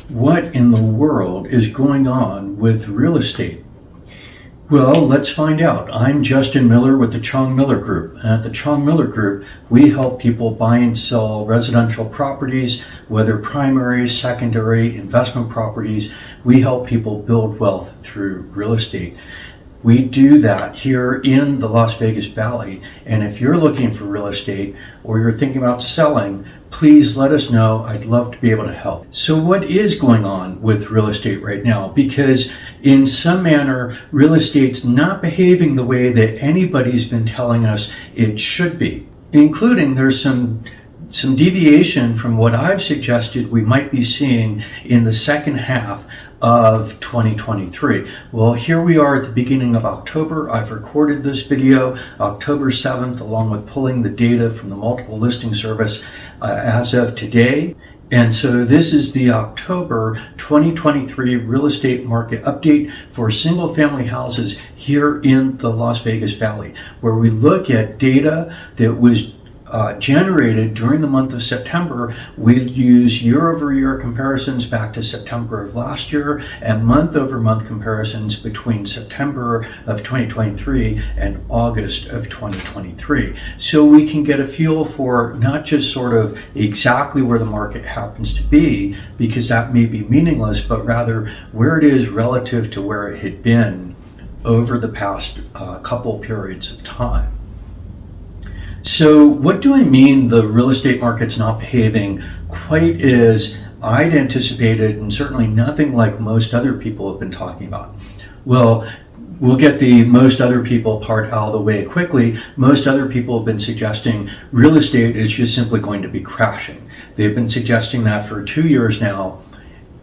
What in the world is going on with real estate? Well, let's find out. I'm Justin Miller with the Chong Miller Group. At the Chong Miller Group, we help people buy and sell residential properties, whether primary, secondary, investment properties. We help people build wealth through real estate. We do that here in the Las Vegas Valley. And if you're looking for real estate or you're thinking about selling, please let us know. I'd love to be able to help. So what is going on with real estate right now? Because in some manner, real estate's not behaving the way that anybody's been telling us it should be, including there's some deviation from what I've suggested we might be seeing in the second half of 2023. Well, here we are at the beginning of October. I've recorded this video October 7th, along with pulling the data from the multiple listing service as of today. And so this is the October 2023 real estate market update for single family houses here in the Las Vegas Valley, where we look at data that was generated during the month of September. We use year-over-year comparisons back to September of last year and month-over-month comparisons between September of 2023 and August of 2023. So we can get a feel for not just sort of exactly where the market happens to be, because that may be meaningless, but rather where it is relative to where it had been over the past couple periods of time. So what do I mean the real estate market's not behaving quite as I'd anticipated, and certainly nothing like most other people have been talking about? Well, we'll get the most other people part out of the way quickly. Most other people have been suggesting real estate is just simply going to be crashing. They've been suggesting that for 2 years now,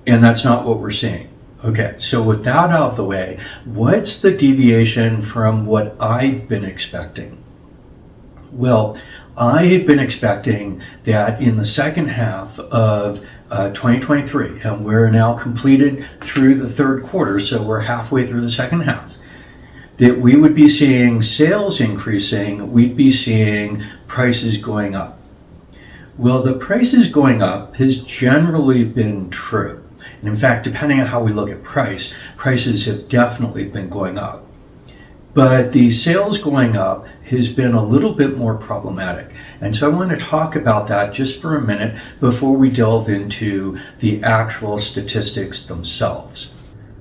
and that's not what we're seeing. Okay, so with that out of the way, what's the deviation from what I've been expecting? Well, I had been expecting that in the second half of 2023, and we're now completed through the third quarter, so we're halfway through the second half, that we would be seeing sales increasing, we'd be seeing prices going up. Well, the prices going up has generally been true. And in fact, depending on how we look at prices have definitely been going up. But the sales going up has been a little bit more problematic. And so I want to talk about that just for a minute before we delve into the actual statistics themselves.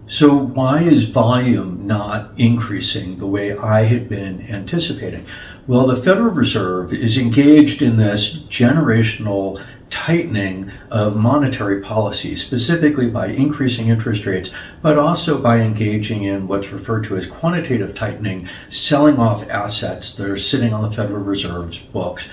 So why is volume not increasing the way I had been anticipating? Well, the Federal Reserve is engaged in this generational tightening of monetary policy, specifically by increasing interest rates, but also by engaging in what's referred to as quantitative tightening, selling off assets that are sitting on the Federal Reserve's books,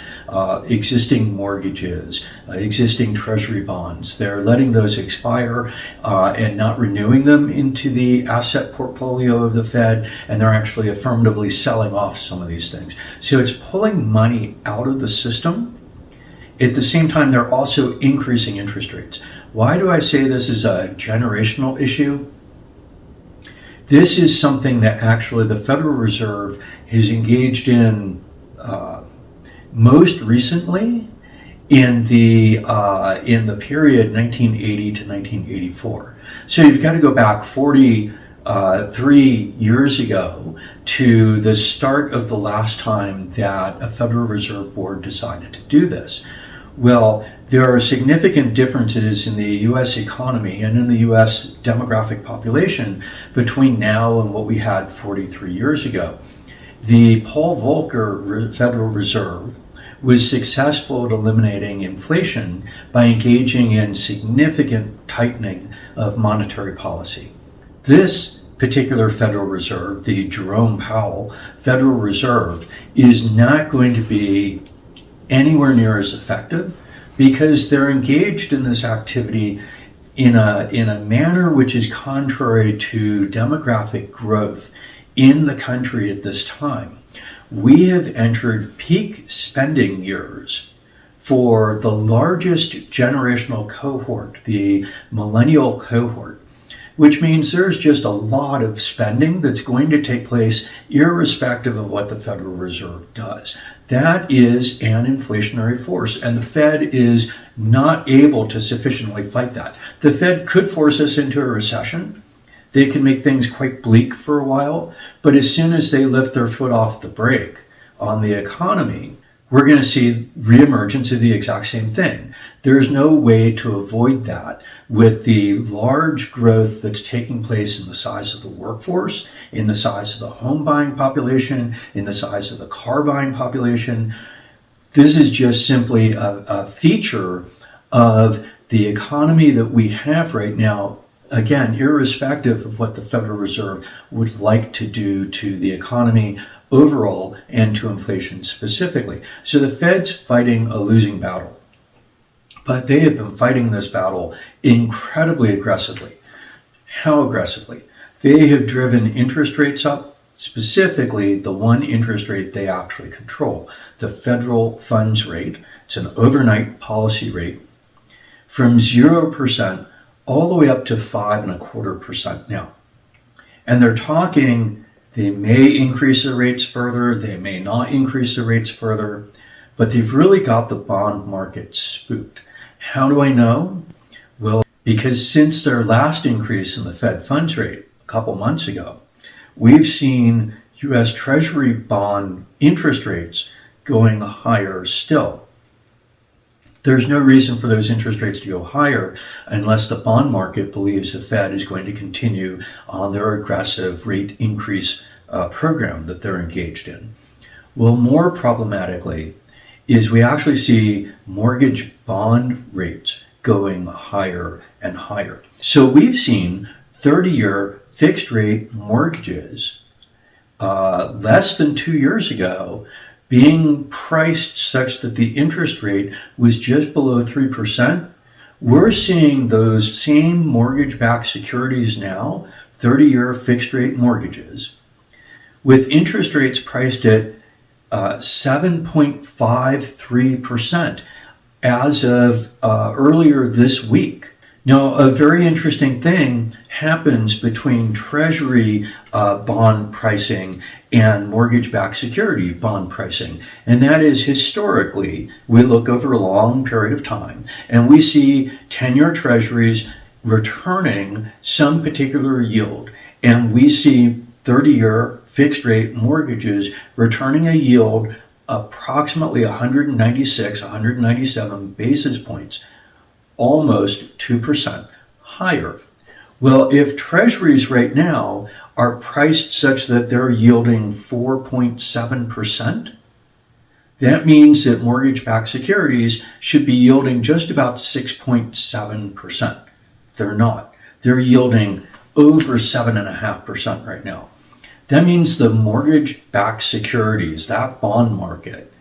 existing mortgages, existing treasury bonds. They're letting those expire and not renewing them into the asset portfolio of the Fed, and they're actually affirmatively selling off some of these things. So it's pulling money out of the system. At the same time, they're also increasing interest rates. Why do I say this is a generational issue? This is something that actually the Federal Reserve has engaged in most recently in the period 1980 to 1984. So you've got to go back 43 years ago to the start of the last time that a Federal Reserve Board decided to do this. Well, there are significant differences in the U.S. economy and in the U.S. demographic population between now and what we had 43 years ago. The Paul Volcker Federal Reserve was successful at eliminating inflation by engaging in significant tightening of monetary policy. This particular Federal Reserve, the Jerome Powell Federal Reserve, is not going to be anywhere near as effective because they're engaged in this activity in a manner which is contrary to demographic growth in the country at this time. We have entered peak spending years for the largest generational cohort, the millennial cohort, which means there's just a lot of spending that's going to take place irrespective of what the Federal Reserve does. That is an inflationary force, and the Fed is not able to sufficiently fight that. The Fed could force us into a recession. They can make things quite bleak for a while, but as soon as they lift their foot off the brake on the economy, we're going to see reemergence of the exact same thing. There is no way to avoid that with the large growth that's taking place in the size of the workforce, in the size of the home buying population, in the size of the car buying population. This is just simply a feature of the economy that we have right now, again, irrespective of what the Federal Reserve would like to do to the economy overall and to inflation specifically. So the Fed's fighting a losing battle, but they have been fighting this battle incredibly aggressively. How aggressively? They have driven interest rates up, specifically the one interest rate they actually control, the federal funds rate. It's an overnight policy rate from 0% all the way up to 5.25% now. And they're talking they may increase the rates further, they may not increase the rates further, but they've really got the bond market spooked. How do I know? Well, because since their last increase in the Fed funds rate a couple months ago, we've seen U.S. Treasury bond interest rates going higher still. There's no reason for those interest rates to go higher unless the bond market believes the Fed is going to continue on their aggressive rate increase program that they're engaged in. Well, more problematically is we actually see mortgage bond rates going higher and higher. So we've seen 30-year fixed rate mortgages less than 2 years ago being priced such that the interest rate was just below 3%. We're seeing those same mortgage-backed securities now, 30-year fixed-rate mortgages, with interest rates priced at 7.53% as of earlier this week. Now, a very interesting thing happens between Treasury bond pricing and mortgage-backed security bond pricing. And that is, historically, we look over a long period of time and we see 10-year Treasuries returning some particular yield. And we see 30-year fixed-rate mortgages returning a yield approximately 196, 197 basis points, almost 2% higher. Well, if Treasuries right now are priced such that they're yielding 4.7%, that means that mortgage-backed securities should be yielding just about 6.7%. They're not. They're yielding over 7.5% right now. That means the mortgage-backed securities, that bond market,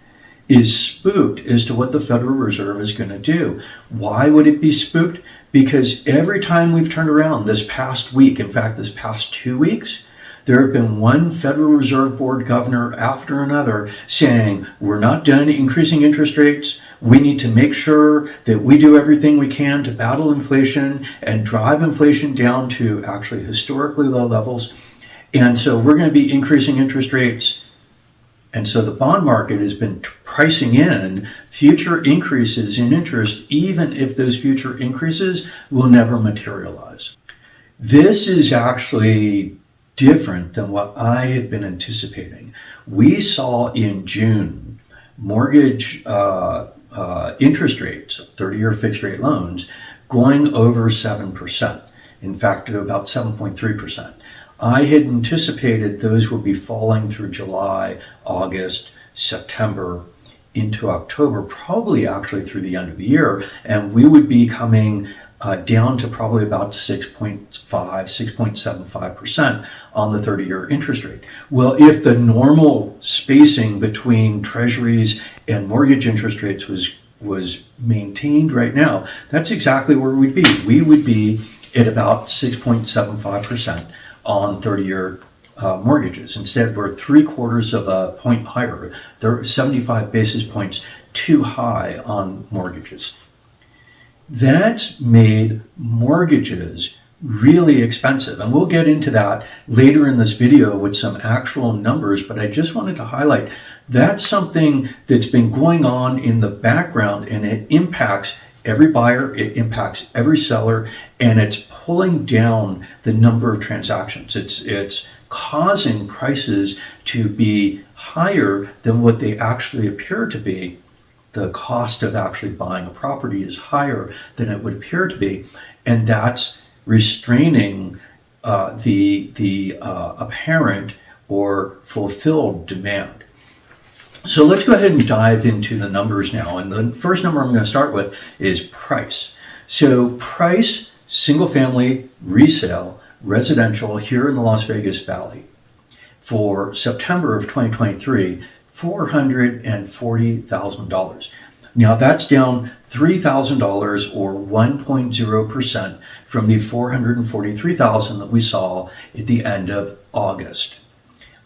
is spooked as to what the Federal Reserve is going to do. Why would it be spooked? Because every time we've turned around this past week, in fact, this past 2 weeks, there have been one Federal Reserve Board governor after another saying, we're not done increasing interest rates. We need to make sure that we do everything we can to battle inflation and drive inflation down to actually historically low levels. And so we're going to be increasing interest rates. And so the bond market has been pricing in future increases in interest, even if those future increases will never materialize. This is actually different than what I had been anticipating. We saw in June mortgage interest rates, 30-year fixed rate loans, going over 7%. In fact, to about 7.3%. I had anticipated those would be falling through July, August, September, into October, probably actually through the end of the year, and we would be coming down to probably about 6.75% on the 30-year interest rate. Well, if the normal spacing between treasuries and mortgage interest rates was maintained right now, that's exactly where we'd be. We would be at about 6.75% on 30-year mortgages. Instead, we're 3/4 of a point higher. They're 75 basis points too high on mortgages. That's made mortgages really expensive. And we'll get into that later in this video with some actual numbers, but I just wanted to highlight that's something that's been going on in the background, and it impacts every buyer, it impacts every seller, and it's pulling down the number of transactions. It's causing prices to be higher than what they actually appear to be. The cost of actually buying a property is higher than it would appear to be, and that's restraining the apparent or fulfilled demand. So let's go ahead and dive into the numbers now. And the first number I'm going to start with is price. So price, single family, resale, residential here in the Las Vegas Valley for September of 2023, $440,000. Now that's down $3,000 or 1.0% from the $443,000 that we saw at the end of August.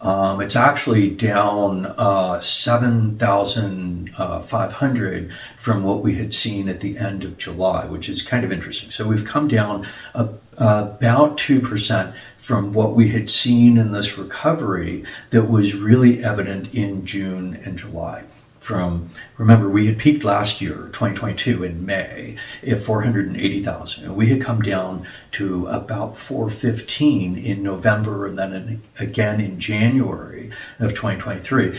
It's actually down $7,500 from what we had seen at the end of July, which is kind of interesting. So we've come down about 2% from what we had seen in this recovery that was really evident in June and July. Remember, we had peaked last year, 2022, in May at 480,000. And we had come down to about 415 in November and then again in January of 2023.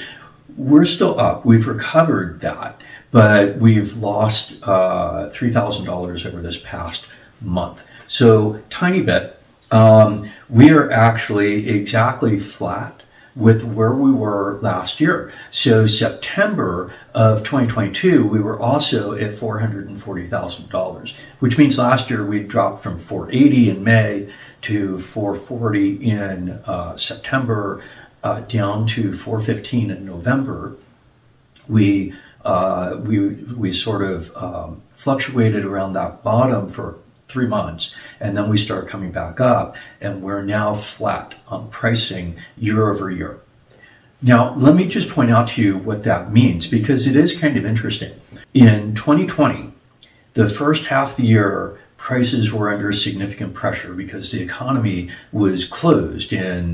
We're still up. We've recovered that, but we've lost $3,000 over this past month. So tiny bit. We are actually exactly flat with where we were last year. So September of 2022, we were also at $440,000, which means last year we dropped from 480 in May to 440 in September, down to 415 in November. We sort of fluctuated around that bottom for 3 months, and then we start coming back up, and we're now flat on pricing year over year. Now, let me just point out to you what that means, because it is kind of interesting. In 2020, the first half of the year, prices were under significant pressure because the economy was closed in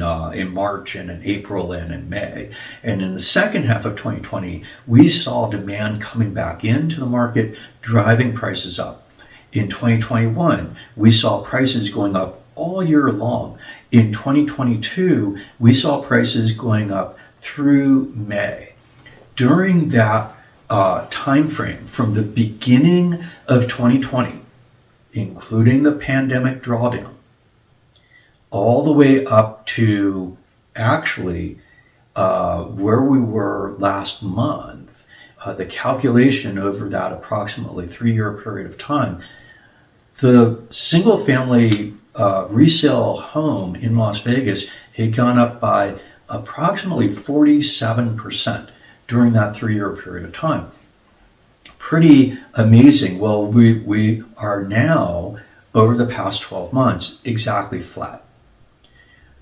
March and in April and in May. And in the second half of 2020, we saw demand coming back into the market, driving prices up. In 2021, we saw prices going up all year long. In 2022, we saw prices going up through May. During that time frame, from the beginning of 2020, including the pandemic drawdown, all the way up to actually where we were last month, the calculation over that approximately 3-year period of time, the single family resale home in Las Vegas had gone up by approximately 47% during that 3-year period of time. Pretty amazing. Well, we are now, over the past 12 months, exactly flat.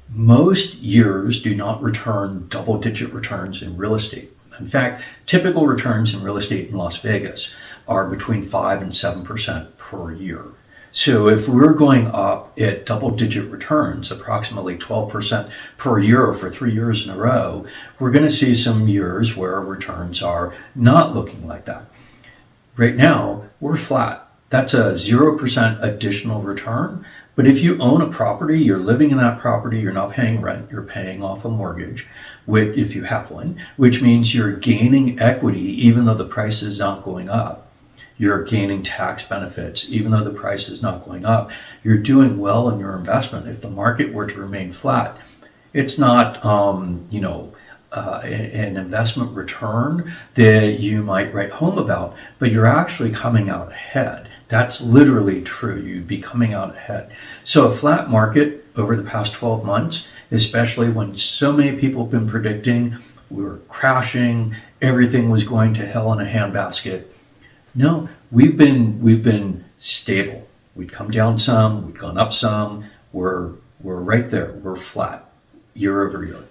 Most years do not return double-digit returns in real estate. In fact, typical returns in real estate in Las Vegas are between 5 and 7% per year. So if we're going up at double-digit returns, approximately 12% per year for 3 years in a row, we're going to see some years where returns are not looking like that. Right now, we're flat. That's a 0% additional return. But if you own a property, you're living in that property, you're not paying rent, you're paying off a mortgage, if you have one, which means you're gaining equity even though the price is not going up. You're gaining tax benefits even though the price is not going up. You're doing well in your investment. If the market were to remain flat, it's not, an investment return that you might write home about, but you're actually coming out ahead. That's literally true. You'd be coming out ahead. So a flat market over the past 12 months, especially when so many people have been predicting we were crashing, everything was going to hell in a handbasket. No, we've been stable. We'd come down some, we'd gone up some. We're right there. We're flat year over year.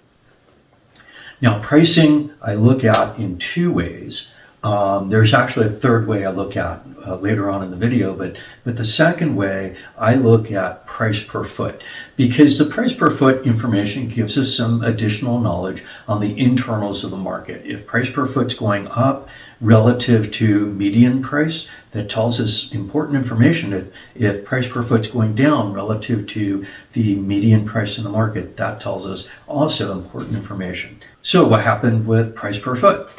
Now, pricing I look at in two ways. There's actually a third way I look at later on in the video, but the second way I look at price per foot, because the price per foot information gives us some additional knowledge on the internals of the market. If price per foot's going up relative to median price, that tells us important information. If price per foot's going down relative to the median price in the market, that tells us also important information. So what happened with price per foot?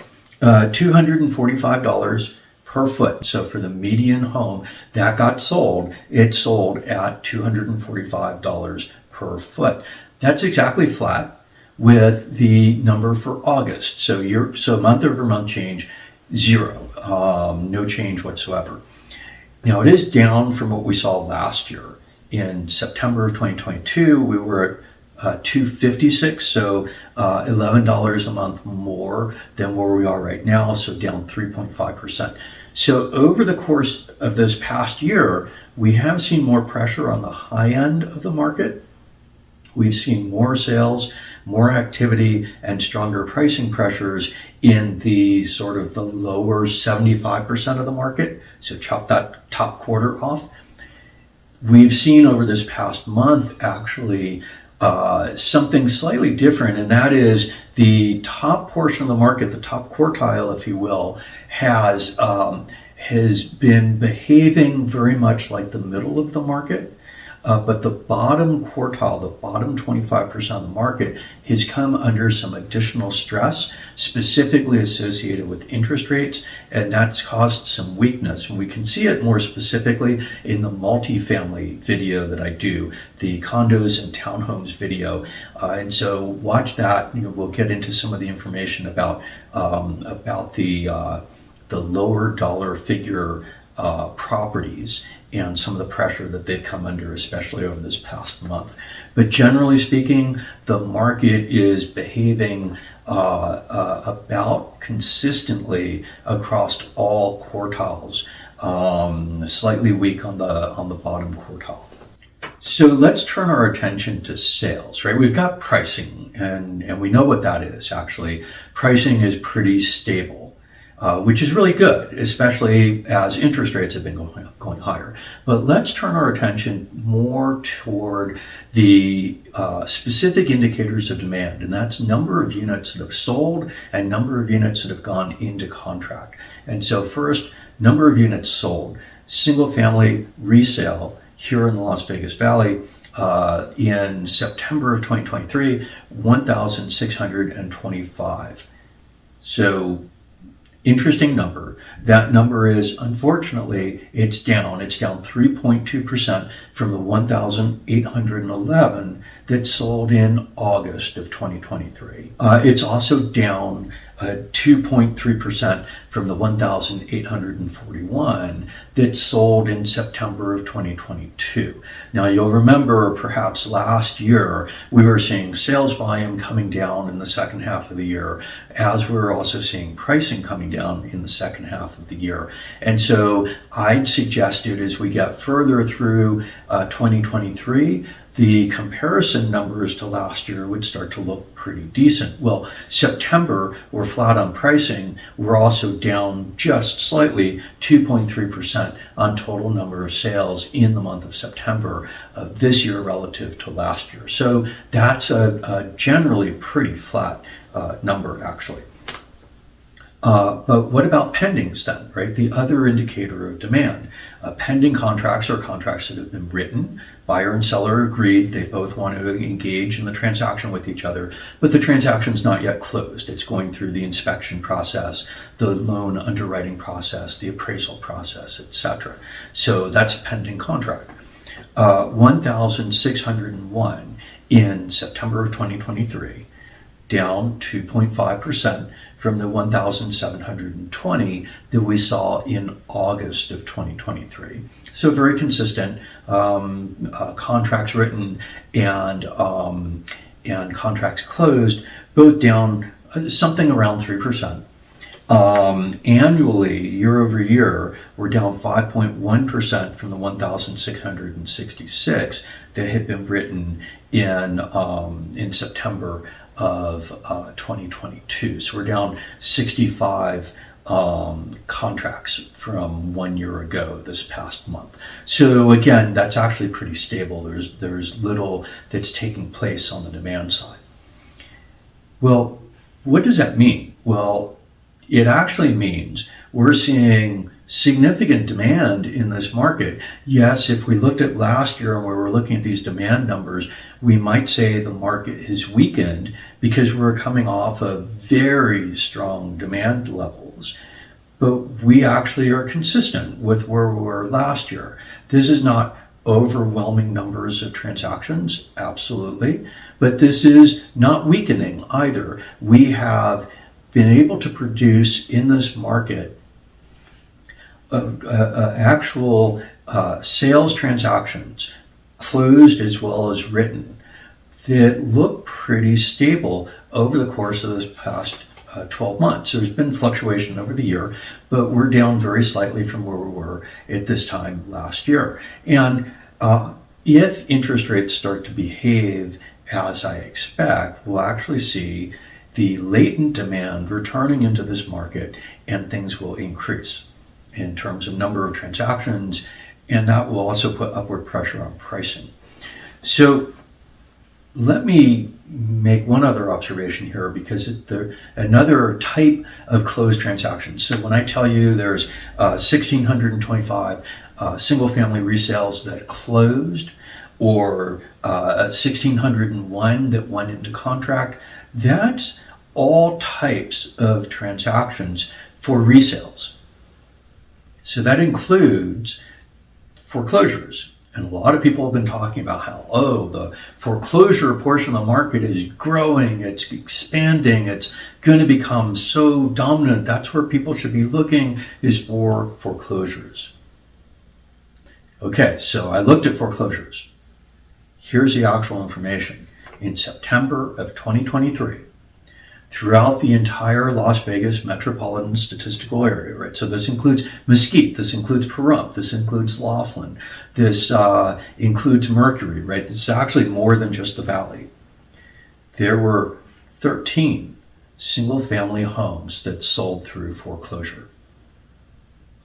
$245 per foot. So for the median home that got sold, it sold at $245 per foot. That's exactly flat with the number for August. So month over month change, zero, no change whatsoever. Now it is down from what we saw last year. In September of 2022, we were at $256, so $11 a month more than where we are right now, so down 3.5%. So over the course of this past year, we have seen more pressure on the high end of the market. We've seen more sales, more activity, and stronger pricing pressures in the sort of the lower 75% of the market. So chop that top quarter off. We've seen over this past month, actually, something slightly different, and that is the top portion of the market, the top quartile, if you will, has been behaving very much like the middle of the market. But the bottom quartile, the bottom 25% of the market, has come under some additional stress, specifically associated with interest rates, and that's caused some weakness. And we can see it more specifically in the multifamily video that I do, the condos and townhomes video. And so watch that. We'll get into some of the information about the lower dollar figure properties and some of the pressure that they've come under, especially over this past month. But generally speaking, the market is behaving about consistently across all quartiles, slightly weak on the bottom quartile. So let's turn our attention to sales, right? We've got pricing, and we know what that is, actually. Pricing is pretty stable. Which is really good, especially as interest rates have been going higher. But let's turn our attention more toward the specific indicators of demand, and that's number of units that have sold and number of units that have gone into contract. And so first, number of units sold. Single family resale here in the Las Vegas Valley in September of 2023, 1,625. So interesting number. That number is, unfortunately, it's down. It's down 3.2% from the 1,811 that sold in August of 2023. It's also down 2.3% from the 1,841 that sold in September of 2022. Now, you'll remember perhaps last year we were seeing sales volume coming down in the second half of the year, as we were also seeing pricing coming down in the second half of the year. And so I'd suggested as we get further through 2023, the comparison numbers to last year would start to look pretty decent. Well, September, we're flat on pricing. We're also down just slightly, 2.3% on total number of sales in the month of September of this year relative to last year. So that's a generally pretty flat number, actually. But what about pendings then, right? The other indicator of demand. Pending contracts are contracts that have been written. Buyer and seller agreed. They both want to engage in the transaction with each other, but the transaction's not yet closed. It's going through the inspection process, the loan underwriting process, the appraisal process, etc. So that's a pending contract. 1,601 in September of 2023. Down 2.5% from the 1,720 that we saw in August of 2023. So very consistent. Contracts written and contracts closed, both down something around 3%. Annually, year over year, we're down 5.1% from the 1,666 that had been written in September of 2022. So we're down 65 contracts from 1 year ago this past month. So again, that's actually pretty stable. There's little that's taking place on the demand side. Well, what does that mean? Well, it actually means we're seeing significant demand in this market. Yes, if we looked at last year and we were looking at these demand numbers, we might say the market has weakened because we're coming off of very strong demand levels. But we actually are consistent with where we were last year. This is not overwhelming numbers of transactions, absolutely, but this is not weakening either. We have been able to produce in this market actual sales transactions, closed as well as written, that look pretty stable over the course of this past 12 months. There's been fluctuation over the year, but we're down very slightly from where we were at this time last year. And if interest rates start to behave as I expect, we'll actually see the latent demand returning into this market, and things will increase in terms of number of transactions, and that will also put upward pressure on pricing. So let me make one other observation here, because another type of closed transactions. So when I tell you there's 1,625 single family resales that closed, or 1,601 that went into contract, that's all types of transactions for resales. So that includes foreclosures. And a lot of people have been talking about how, the foreclosure portion of the market is growing, it's expanding, it's going to become so dominant. That's where people should be looking, is for foreclosures. Okay, so I looked at foreclosures. Here's the actual information. In September of 2023, throughout the entire Las Vegas metropolitan statistical area, right? So this includes Mesquite, this includes Pahrump, this includes Laughlin, this includes Mercury, right? This is actually more than just the Valley. There were 13 single-family homes that sold through foreclosure.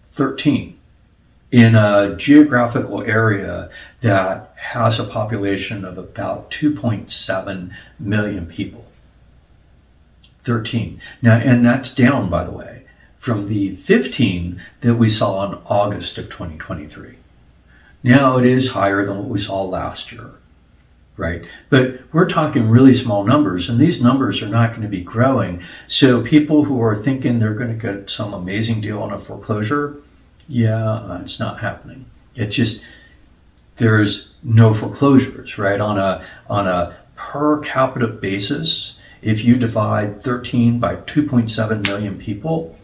13. In a geographical area that has a population of about 2.7 million people. 13. Now, and that's down, by the way, from the 15 that we saw in August of 2023. Now it is higher than what we saw last year, right? But we're talking really small numbers, and these numbers are not going to be growing. So people who are thinking they're going to get some amazing deal on a foreclosure, it's not happening. It just, there's no foreclosures, right? On a per capita basis, if you divide 13 by 2.7 million people,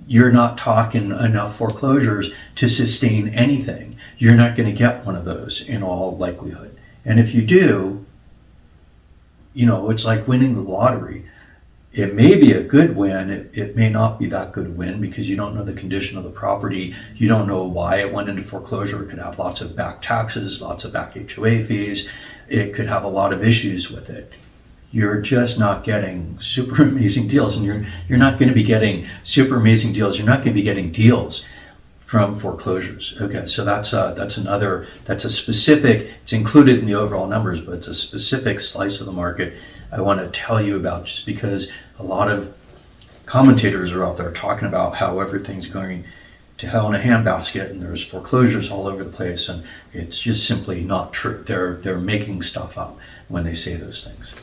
you're not talking enough foreclosures to sustain anything. You're not going to get one of those in all likelihood. And if you do, it's like winning the lottery. It may be a good win. It may not be that good a win, because you don't know the condition of the property. You don't know why it went into foreclosure. It could have lots of back taxes, lots of back HOA fees. It could have a lot of issues with it. You're just not getting super amazing deals, and you're not going to be getting super amazing deals. You're not going to be getting deals from foreclosures. Okay, so that's a specific, it's included in the overall numbers, but it's a specific slice of the market I want to tell you about, just because a lot of commentators are out there talking about how everything's going to hell in a handbasket and there's foreclosures all over the place, and it's just simply not true. They're making stuff up when they say those things.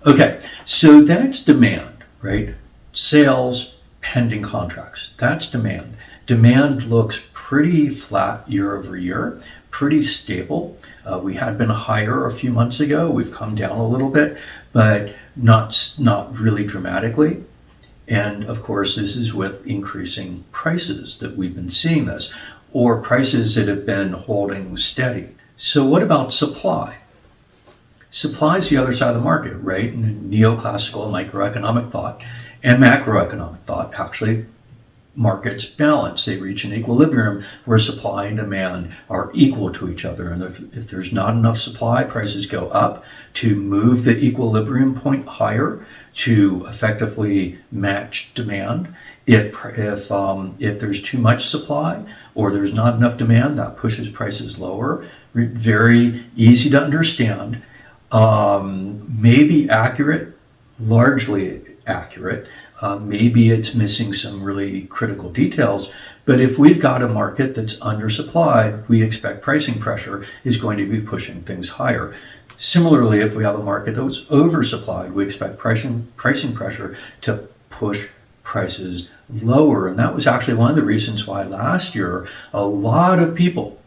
Okay, so that's demand, right? Sales, pending contracts. That's demand. Demand looks pretty flat year over year, pretty stable. We had been higher a few months ago. We've come down a little bit, but not really dramatically. And of course, this is with increasing prices that we've been seeing this, or prices that have been holding steady. So what about supply? Supply is the other side of the market, right? Neoclassical microeconomic thought and macroeconomic thought actually markets balance. They reach an equilibrium where supply and demand are equal to each other. And if there's not enough supply, prices go up to move the equilibrium point higher to effectively match demand. If there's too much supply or there's not enough demand, that pushes prices lower. Very easy to understand. Maybe accurate, largely accurate. Maybe it's missing some really critical details, but if we've got a market that's undersupplied, we expect pricing pressure is going to be pushing things higher. Similarly, if we have a market that was oversupplied, we expect pricing pressure to push prices lower. And that was actually one of the reasons why last year a lot of people,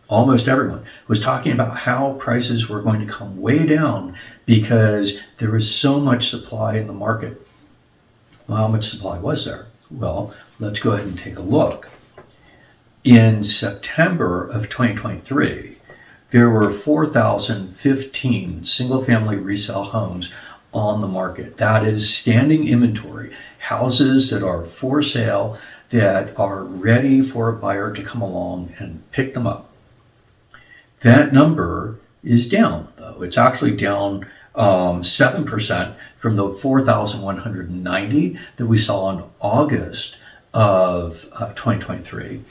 almost everyone, was talking about how prices were going to come way down because there was so much supply in the market. Well, how much supply was there? Well, let's go ahead and take a look. In September of 2023, there were 4,015 single-family resale homes on the market. That is standing inventory, houses that are for sale, that are ready for a buyer to come along and pick them up. That number is down, though. It's actually down 7% from the 4,190 that we saw in August of 2023.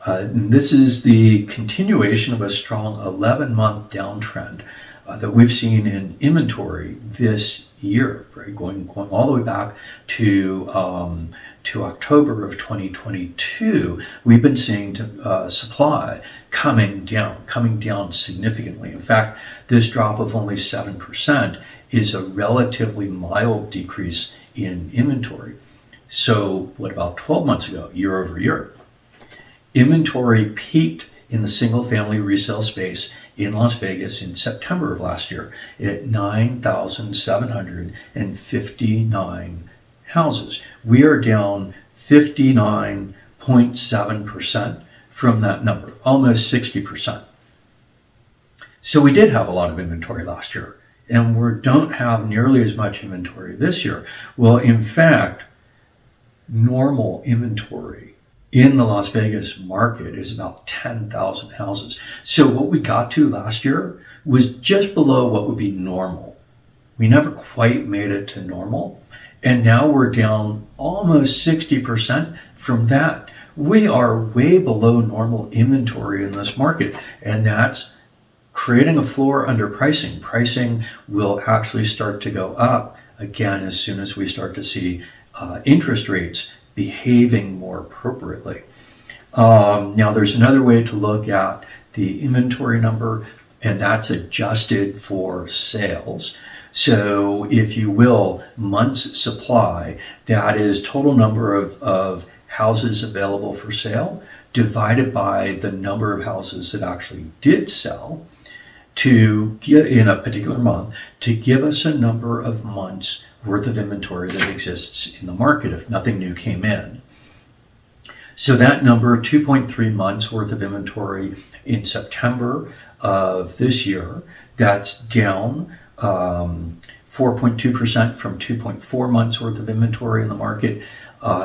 This is the continuation of a strong 11-month downtrend that we've seen in inventory this year, right? Going all the way back to October of 2022, we've been seeing supply coming down significantly. In fact, this drop of only 7% is a relatively mild decrease in inventory. So what about 12 months ago, year over year? Inventory peaked in the single-family resale space in Las Vegas in September of last year at 9,759 houses. We are down 59.7% from that number, almost 60%. So we did have a lot of inventory last year, and we don't have nearly as much inventory this year. Well, in fact, normal inventory in the Las Vegas market is about 10,000 houses. So what we got to last year was just below what would be normal. We never quite made it to normal. And now we're down almost 60% from that. We are way below normal inventory in this market. And that's creating a floor under pricing. Pricing will actually start to go up again as soon as we start to see interest rates behaving more appropriately. Now, there's another way to look at the inventory number, and that's adjusted for sales. So if you will, months supply, that is total number of houses available for sale divided by the number of houses that actually did sell to get in a particular month to give us a number of months worth of inventory that exists in the market if nothing new came in. So that number, 2.3 months worth of inventory in September of this year, that's down 4.2% from 2.4 months worth of inventory in the market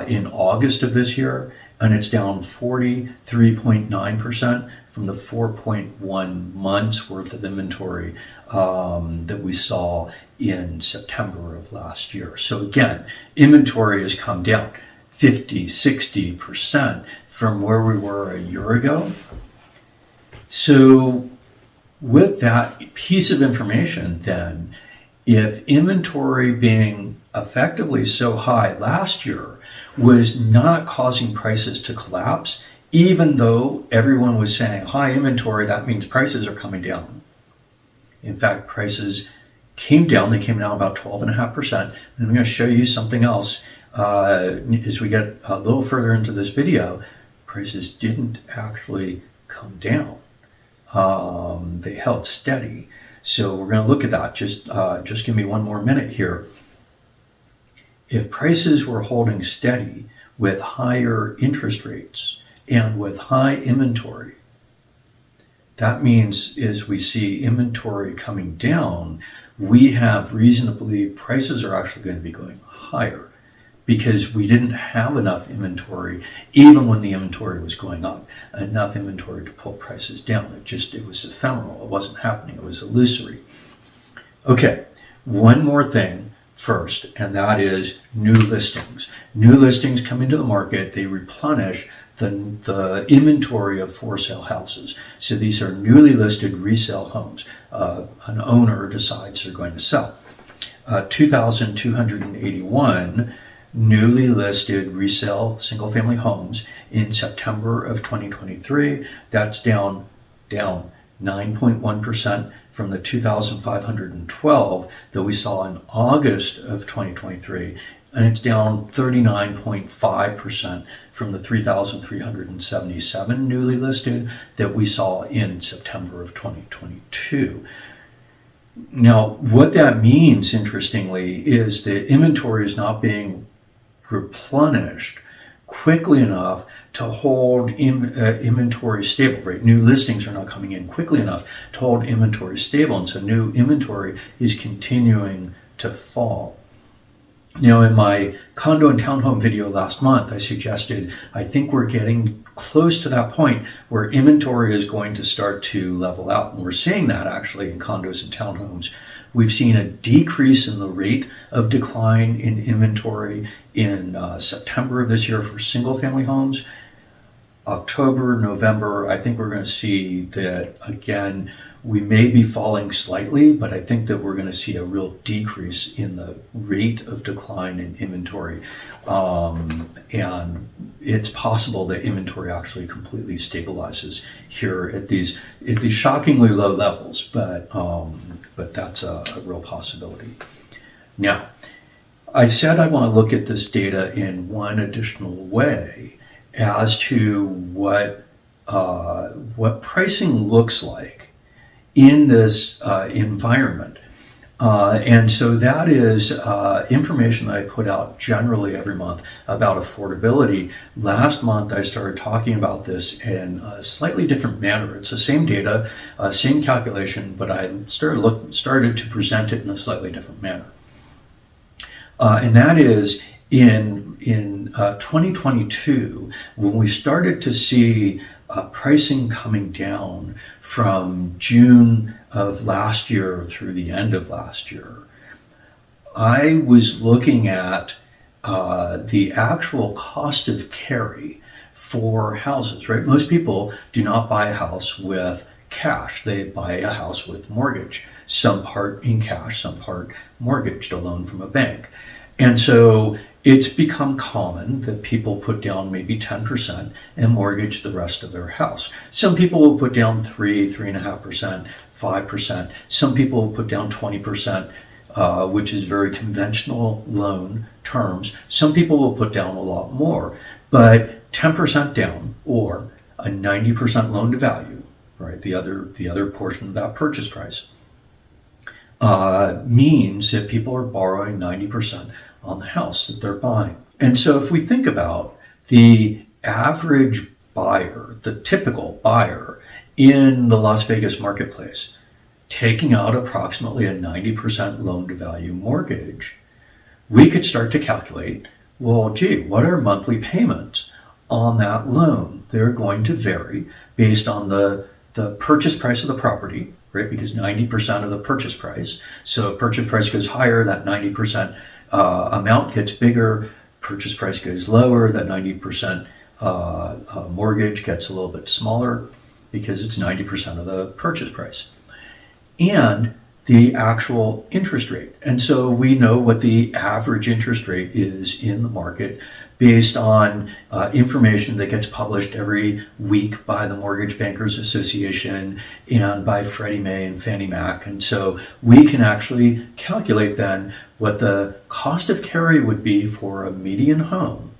in August of this year, and it's down 43.9% from the 4.1 months worth of inventory that we saw in September of last year. So again, inventory has come down 50-60% from where we were a year ago. So with that piece of information, then, if inventory being effectively so high last year was not causing prices to collapse, even though everyone was saying high inventory, that means prices are coming down. In fact, prices came down. They came down about 12.5%. And I'm going to show you something else as we get a little further into this video. Prices didn't actually come down. They held steady. So we're going to look at that. Just give me one more minute here. If prices were holding steady with higher interest rates and with high inventory, that means as we see inventory coming down, we have reason to believe prices are actually going to be going higher because we didn't have enough inventory, even when the inventory was going up, enough inventory to pull prices down. It was ephemeral. It wasn't happening. It was illusory. Okay, one more thing first, and that is new listings. New listings come into the market. They replenish the inventory of for sale houses. So these are newly listed resale homes. An owner decides they're going to sell. 2,281 newly listed resale single family homes in September of 2023. That's down 9.1% from the 2,512 that we saw in August of 2023. And it's down 39.5% from the 3,377 newly listed that we saw in September of 2022. Now, what that means, interestingly, is the inventory is not being replenished quickly enough to hold inventory stable, right? New listings are not coming in quickly enough to hold inventory stable, and so new inventory is continuing to fall. Now, in my condo and townhome video last month, I suggested I think we're getting close to that point where inventory is going to start to level out. And we're seeing that actually in condos and townhomes. We've seen a decrease in the rate of decline in inventory in September of this year for single family homes. October, November, I think we're going to see that again. We may be falling slightly, but I think that we're going to see a real decrease in the rate of decline in inventory. And it's possible that inventory actually completely stabilizes here at these shockingly low levels, but that's a real possibility. Now, I said I want to look at this data in one additional way as to what pricing looks like in this environment. And so that is information that I put out generally every month about affordability. Last month, I started talking about this in a slightly different manner. It's the same data, same calculation, but I started to present it in a slightly different manner. And that is in 2022, when we started to see pricing coming down from June of last year through the end of last year, I was looking at the actual cost of carry for houses, right? Most people do not buy a house with cash. They buy a house with mortgage, some part in cash, some part mortgaged, a loan from a bank. And so it's become common that people put down maybe 10% and mortgage the rest of their house. Some people will put down 3.5%, 5%. Some people will put down 20%, which is very conventional loan terms. Some people will put down a lot more, but 10% down or a 90% loan to value, right? The other portion of that purchase price means that people are borrowing 90% on the house that they're buying. And so if we think about the average buyer, the typical buyer in the Las Vegas marketplace, taking out approximately a 90% loan to value mortgage, we could start to calculate, well, gee, what are monthly payments on that loan? They're going to vary based on the purchase price of the property, right? Because 90% of the purchase price. So if purchase price goes higher, that 90% amount gets bigger, purchase price goes lower, that 90% mortgage gets a little bit smaller because it's 90% of the purchase price. And the actual interest rate. And so we know what the average interest rate is in the market based on information that gets published every week by the Mortgage Bankers Association and by Freddie Mae and Fannie Mac. And so we can actually calculate then what the cost of carry would be for a median home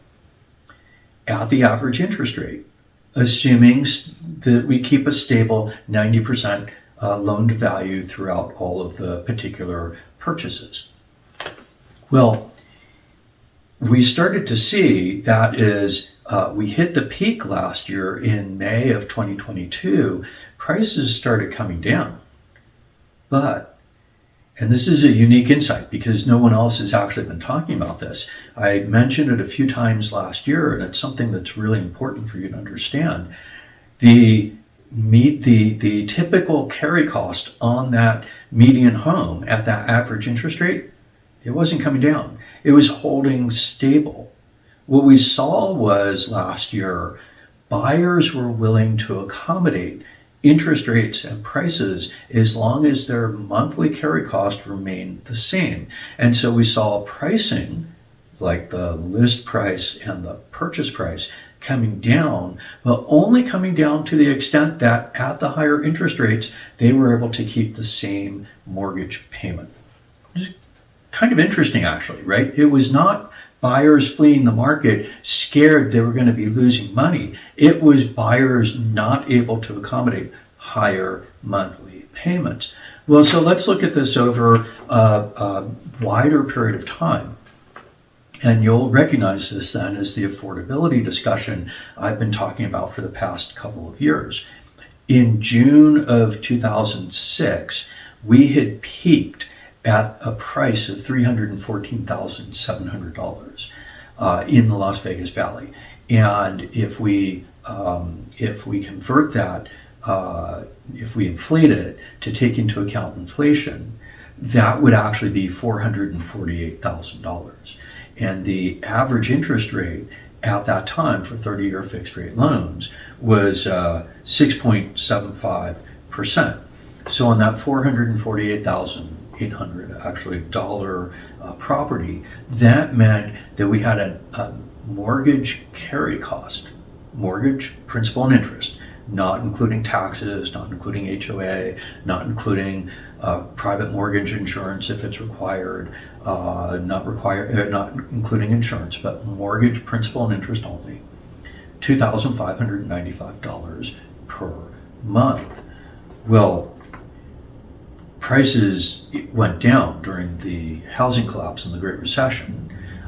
at the average interest rate, assuming that we keep a stable 90% loan to value throughout all of the particular purchases. Well, we started to see that is, we hit the peak last year in May of 2022, prices started coming down. But And this is a unique insight because no one else has actually been talking about this. I mentioned it a few times last year, and it's something that's really important for you to understand. The typical carry cost on that median home at that average interest rate, it wasn't coming down. It was holding stable. What we saw was last year, buyers were willing to accommodate interest rates and prices as long as their monthly carry cost remained the same. And so we saw pricing, like the list price and the purchase price, coming down, but only coming down to the extent that at the higher interest rates, they were able to keep the same mortgage payment. It's kind of interesting, actually, right? It was not buyers fleeing the market scared they were going to be losing money. It was buyers not able to accommodate higher monthly payments. Well, so let's look at this over a wider period of time. And you'll recognize this then as the affordability discussion I've been talking about for the past couple of years. In June of 2006, we had peaked at a price of $314,700 in the Las Vegas Valley. And if we convert that, if we inflate it to take into account inflation, that would actually be $448,000. And the average interest rate at that time for 30-year fixed rate loans was 6.75%. So on that $448,800 actually dollar property, that meant that we had a mortgage carry cost, mortgage principal and interest, not including taxes, not including HOA, not including private mortgage insurance if it's required, not including insurance, but mortgage principal and interest only, $2,595 per month. Well, prices went down during the housing collapse and the Great Recession,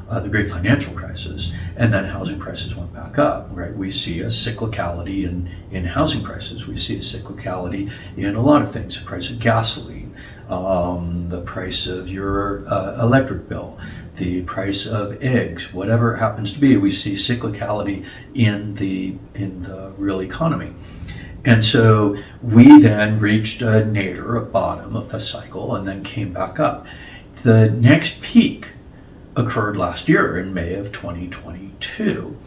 the Great Financial Crisis, and then housing prices went back up, right? We see a cyclicality in housing prices. We see a cyclicality in a lot of things, the price of gasoline, the price of your electric bill, the price of eggs, whatever it happens to be. We see cyclicality in the real economy. And so we then reached a nadir, a bottom of the cycle, and then came back up. The next peak occurred last year in May of 2022.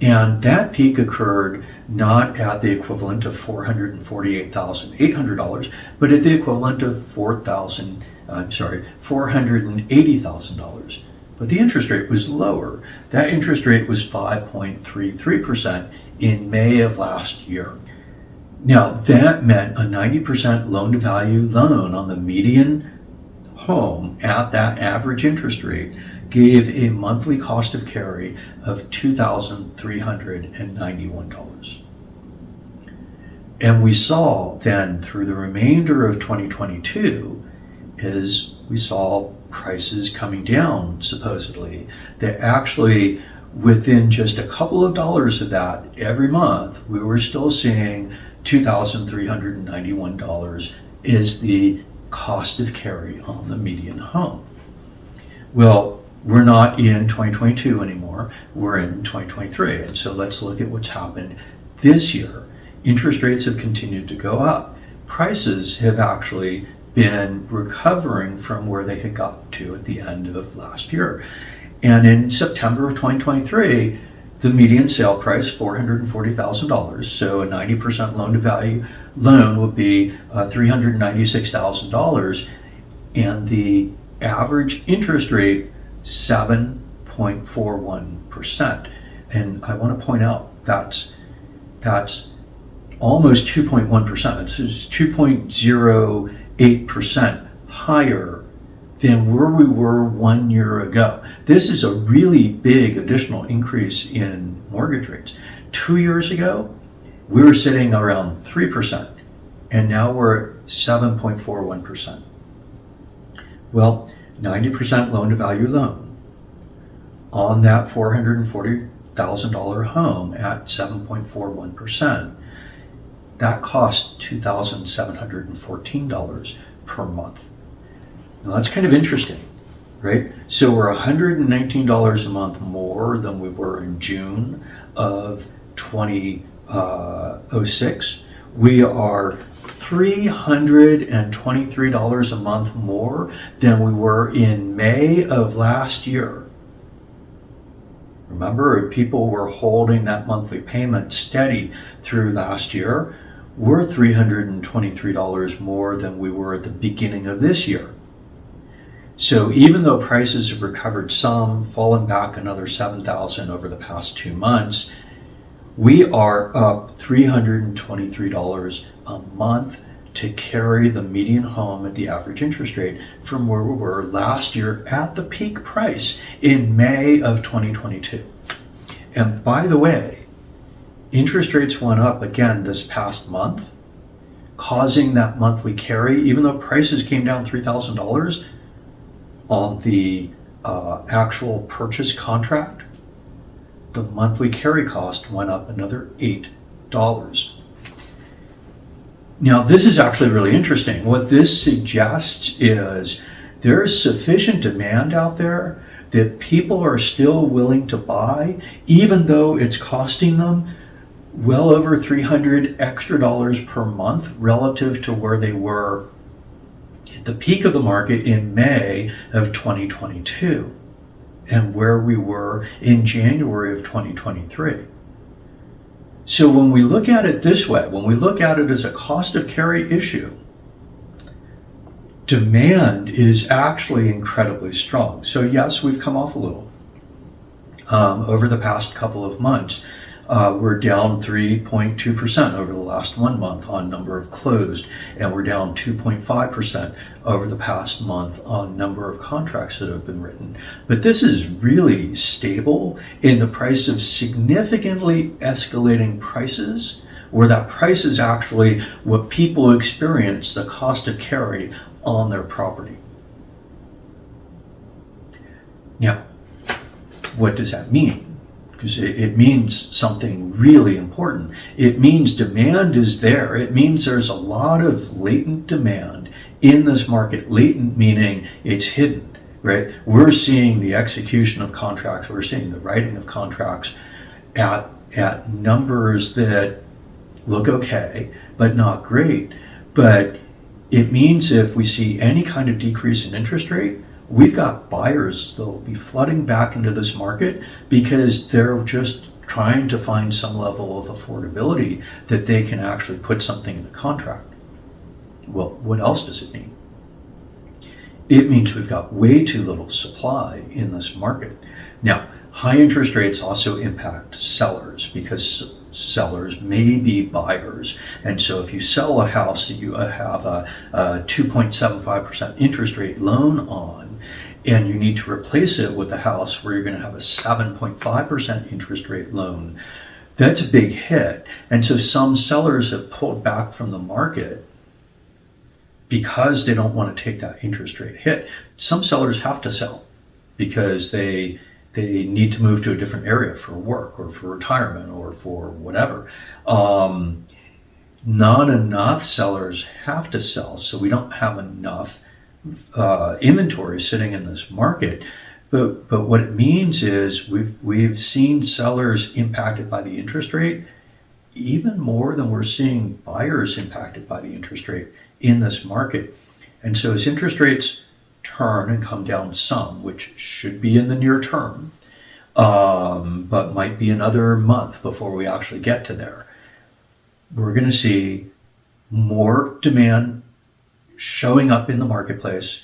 And that peak occurred not at the equivalent of $448,800, but at the equivalent of $480,000. But the interest rate was lower. That interest rate was 5.33% in May of last year. Now, that meant a 90% loan-to-value loan on the median home at that average interest rate gave a monthly cost of carry of $2,391. And we saw then through the remainder of 2022 is we saw prices coming down supposedly. That actually within just a couple of dollars of that every month, we were still seeing $2,391 is the cost of carry on the median home. Well, we're not in 2022 anymore, we're in 2023. And so let's look at what's happened this year. Interest rates have continued to go up. Prices have actually been recovering from where they had got to at the end of last year. And in September of 2023, the median sale price, $440,000, so a 90% loan-to-value loan would be $396,000, and the average interest rate, 7.41%. And I want to point out that's almost 2.1%. It's 2.08% higher than where we were 1 year ago. This is a really big additional increase in mortgage rates. 2 years ago, we were sitting around 3%, and now we're at 7.41%. Well, 90% loan-to-value loan on that $440,000 home at 7.41%, that cost $2,714 per month. Now that's kind of interesting, right? So we're $119 a month more than we were in June of 2006. We are $323 a month more than we were in May of last year. Remember, people were holding that monthly payment steady through last year. We're $323 more than we were at the beginning of this year. So even though prices have recovered some, fallen back another $7,000 over the past 2 months, we are up $323 a month to carry the median home at the average interest rate from where we were last year at the peak price in May of 2022. And by the way, interest rates went up again this past month, causing that monthly carry, even though prices came down $3,000 on the actual purchase contract, the monthly carry cost went up another $8. Now, this is actually really interesting. What this suggests is there is sufficient demand out there that people are still willing to buy, even though it's costing them well over $300 extra per month relative to where they were at the peak of the market in May of 2022 and where we were in January of 2023. So when we look at it this way, when we look at it as a cost of carry issue, demand is actually incredibly strong. So yes, we've come off a little over the past couple of months. We're down 3.2% over the last 1 month on number of closed, and we're down 2.5% over the past month on number of contracts that have been written. But this is really stable in the price of significantly escalating prices, where that price is actually what people experience the cost of carry on their property. Now, what does that mean? Because it means something really important. It means demand is there. It means there's a lot of latent demand in this market. Latent meaning it's hidden, right? We're seeing the execution of contracts. We're seeing the writing of contracts at numbers that look okay, but not great. But it means if we see any kind of decrease in interest rate, we've got buyers that will be flooding back into this market because they're just trying to find some level of affordability that they can actually put something in a contract. Well, what else does it mean? It means we've got way too little supply in this market. Now, high interest rates also impact sellers because sellers may be buyers. And so if you sell a house that you have a 2.75% interest rate loan on, and you need to replace it with a house where you're going to have a 7.5% interest rate loan, that's a big hit. And so some sellers have pulled back from the market because they don't want to take that interest rate hit. Some sellers have to sell because they need to move to a different area for work or for retirement or for whatever. Not enough sellers have to sell, so we don't have enough inventory sitting in this market. But what it means is we've seen sellers impacted by the interest rate even more than we're seeing buyers impacted by the interest rate in this market. And so as interest rates turn and come down some, which should be in the near term, but might be another month before we actually get to there, we're going to see more demand showing up in the marketplace,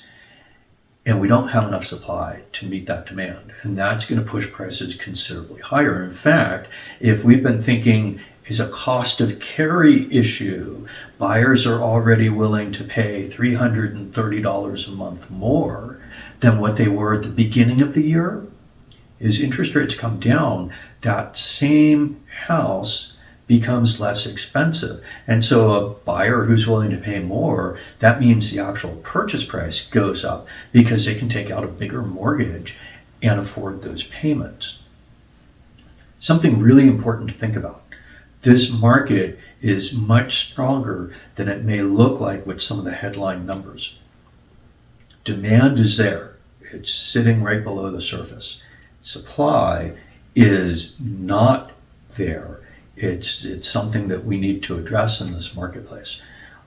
and we don't have enough supply to meet that demand. And that's going to push prices considerably higher. In fact, if we've been thinking is a cost of carry issue, buyers are already willing to pay $330 a month more than what they were at the beginning of the year. As interest rates come down, that same house becomes less expensive. And so a buyer who's willing to pay more, that means the actual purchase price goes up because they can take out a bigger mortgage and afford those payments. Something really important to think about. This market is much stronger than it may look like with some of the headline numbers. Demand is there. It's sitting right below the surface. Supply is not there. It's something that we need to address in this marketplace.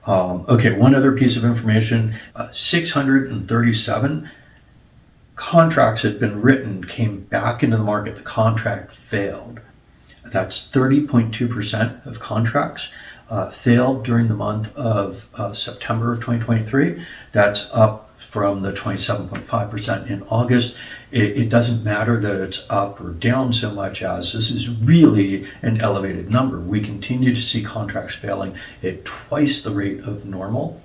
Okay, one other piece of information, 637 contracts had been written, came back into the market, the contract failed. That's 30.2% of contracts failed during the month of September of 2023. That's up from the 27.5% in August. It doesn't matter that it's up or down so much as this is really an elevated number. We continue to see contracts failing at twice the rate of normal.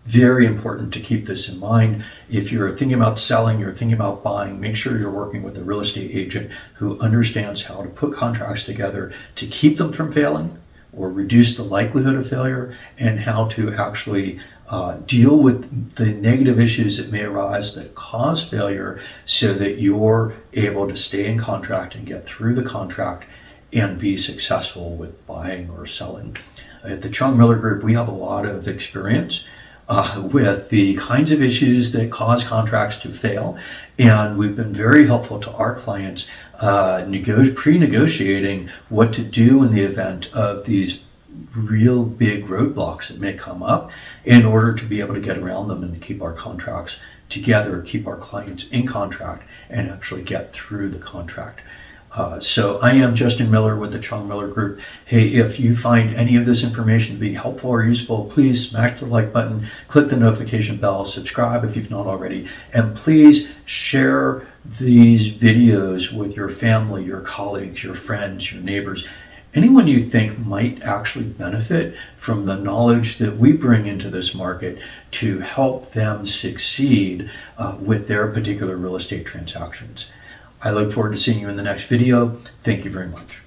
Very important to keep this in mind. If you're thinking about selling, you're thinking about buying, make sure you're working with a real estate agent who understands how to put contracts together to keep them from failing or reduce the likelihood of failure, and how to actually deal with the negative issues that may arise that cause failure so that you're able to stay in contract and get through the contract and be successful with buying or selling. At the Chong Miller Group, we have a lot of experience with the kinds of issues that cause contracts to fail. And we've been very helpful to our clients pre-negotiating what to do in the event of these real big roadblocks that may come up in order to be able to get around them and to keep our contracts together, keep our clients in contract, and actually get through the contract. So I am Justin Miller with the Chong Miller Group. Hey, if you find any of this information to be helpful or useful, please smash the like button, click the notification bell, subscribe if you've not already, and please share these videos with your family, your colleagues, your friends, your neighbors, anyone you think might actually benefit from the knowledge that we bring into this market to help them succeed with their particular real estate transactions. I look forward to seeing you in the next video. Thank you very much.